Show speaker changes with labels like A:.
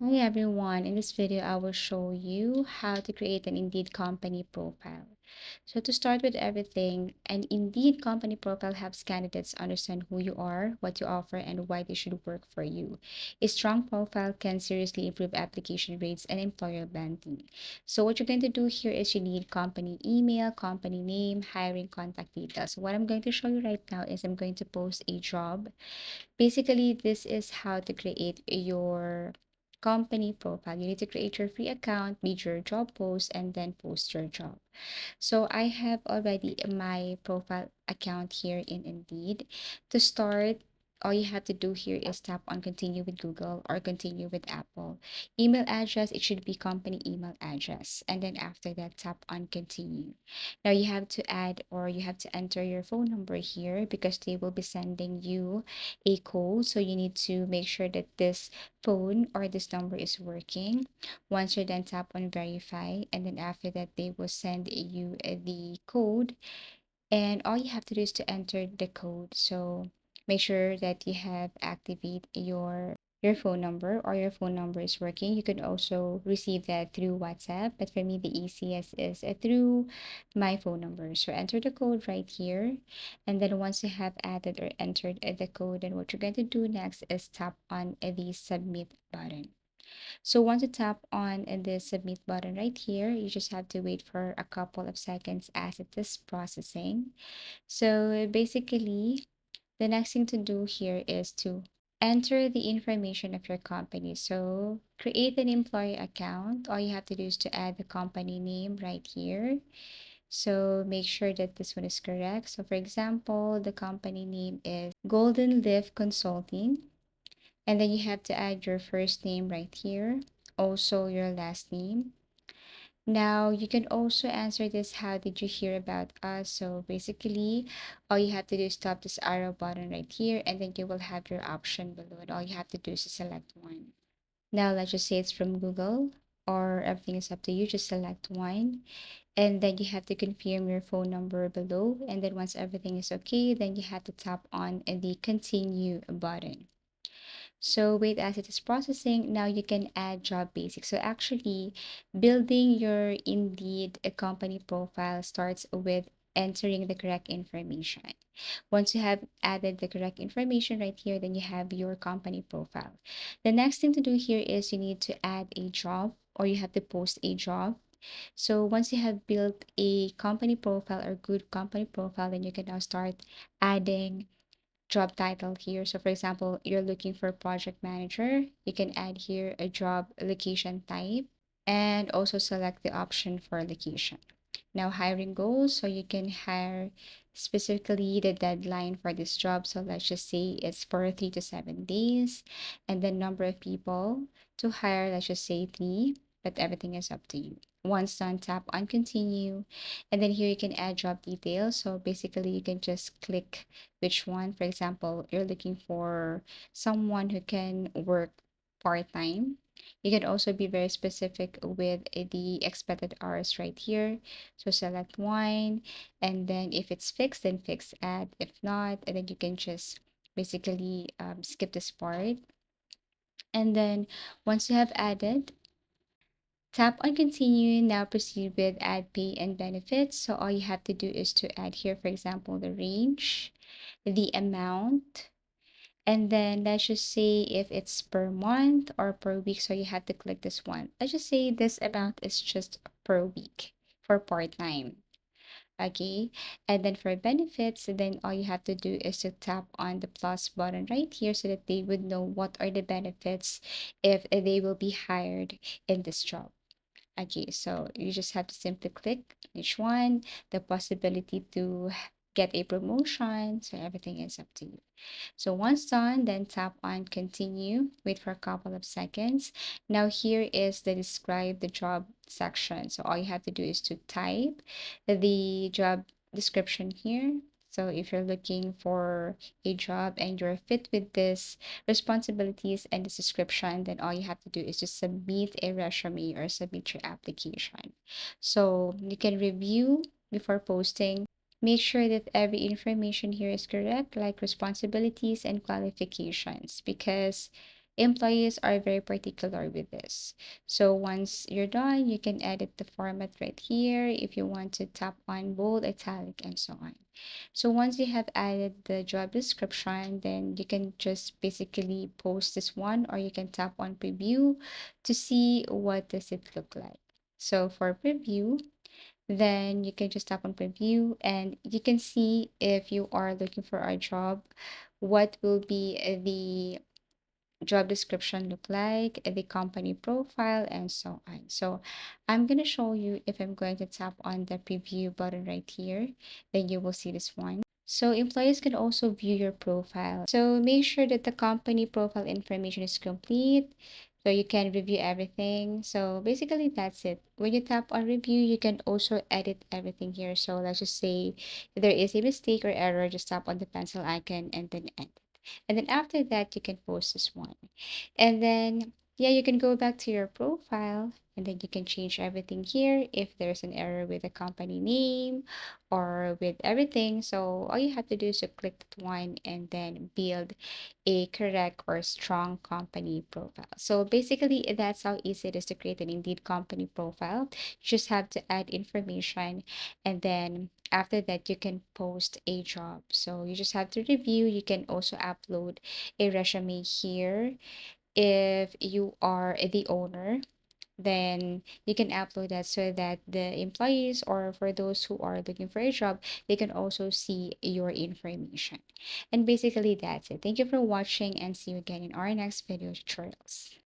A: Hi everyone, in this video I will show you how to create an Indeed company profile. So to start with everything, an Indeed company profile helps candidates understand who you are, what you offer, and why they should work for you. A strong profile can seriously improve application rates and employer branding. So what you're going to do here is you need company email, company name, hiring contact details. What I'm going to show you right now is I'm going to post a job. Basically, this is how to create your company profile. You need to create your free account, read your job post, and then post your job. So I have already my profile account here in Indeed. To start, all you have to do here is tap on continue with Google or continue with Apple. Email address, it should be company email address. And then after that, tap on continue. Now you have to add or you have to enter your phone number here because they will be sending you a code. So you need to make sure that this phone or this number is working. Once you then tap on verify, and then after that, they will send you the code, and all you have to do is to enter the code. So make sure that you have activate your phone number or your phone number is working. You can also receive that through WhatsApp, but for me the easiest is through my phone number. So enter the code right here, and then once you have added or entered the code, then what you're going to do next is tap on the submit button. So once you tap on the submit button right here, you just have to wait for a couple of seconds as it is processing. So basically, the next thing to do here is to enter the information of your company. So create an employee account. All you have to do is to add the company name right here. So make sure that this one is correct. So for example, the company name is Golden Leaf Consulting. And then you have to add your first name right here, also your last name. Now, you can also answer this, how did you hear about us? So basically, all you have to do is tap this arrow button right here, and then you will have your option below. And all you have to do is to select one. Now, let's just say it's from Google, or everything is up to you. Just select one. And then you have to confirm your phone number below. And then once everything is okay, then you have to tap on the continue button. So wait as it is processing. Now you can add job basics. So actually, building your Indeed a company profile starts with entering the correct information. Once you have added the correct information right here, then you have your company profile. The next thing to do here is you need to add a job or you have to post a job. So once you have built a company profile or good company profile, then you can now start adding job title here. So for example, you're looking for project manager, you can add here a job location type and also select the option for location. Now hiring goals, so you can hire specifically the deadline for this job. So let's just say it's for 3 to 7 days, and the number of people to hire, let's just say three, but everything is up to you. Once done, tap on continue, and then here you can add job details. So basically, you can just click which one. For example, you're looking for someone who can work part-time. You can also be very specific with the expected hours right here. So select one, and then if it's fixed, then fix add. If not, and then you can just basically skip this part. And then once you have added, tap on continue. Now proceed with add pay and benefits. So all you have to do is to add here, for example, the range, the amount, and then let's just say if it's per month or per week. So you have to click this one. Let's just say this amount is just per week for part-time. Okay, and then for benefits, then all you have to do is to tap on the plus button right here so that they would know what are the benefits if they will be hired in this job. Okay, so you just have to simply click each one, the possibility to get a promotion. So everything is up to you. So once done, then tap on continue, wait for a couple of seconds. Now here is the describe the job section. So all you have to do is to type the job description here. So if you're looking for a job and you're fit with this responsibilities and the description, then all you have to do is just submit a resume or submit your application. So you can review before posting. Make sure that every information here is correct, like responsibilities and qualifications, because employees are very particular with this. So once you're done, you can edit the format right here if you want to tap on bold, italic, and so on. So once you have added the job description, then you can just basically post this one, or you can tap on preview to see what does it look like. So for preview, then you can just tap on preview and you can see if you are looking for a job, what will be the job description look like, the company profile, and so on. So I'm going to show you if I'm going to tap on the preview button right here, then you will see this one. So employees can also view your profile. So make sure that the company profile information is complete so you can review everything. So basically that's it. When you tap on review, you can also edit everything here. So let's just say if there is a mistake or error, just tap on the pencil icon and then edit. And then after that, you can post this one. And then, yeah, you can go back to your profile and then you can change everything here if there's an error with the company name or with everything. So all you have to do is to click that one and then build a correct or strong company profile. So basically, that's how easy it is to create an Indeed company profile. You just have to add information and then after that you can post a job. So you just have to review. You can also upload a resume here if you are the owner, then you can upload that so that the employees or for those who are looking for a job, they can also see your information. And basically that's it. Thank you for watching and see you again in our next video tutorials.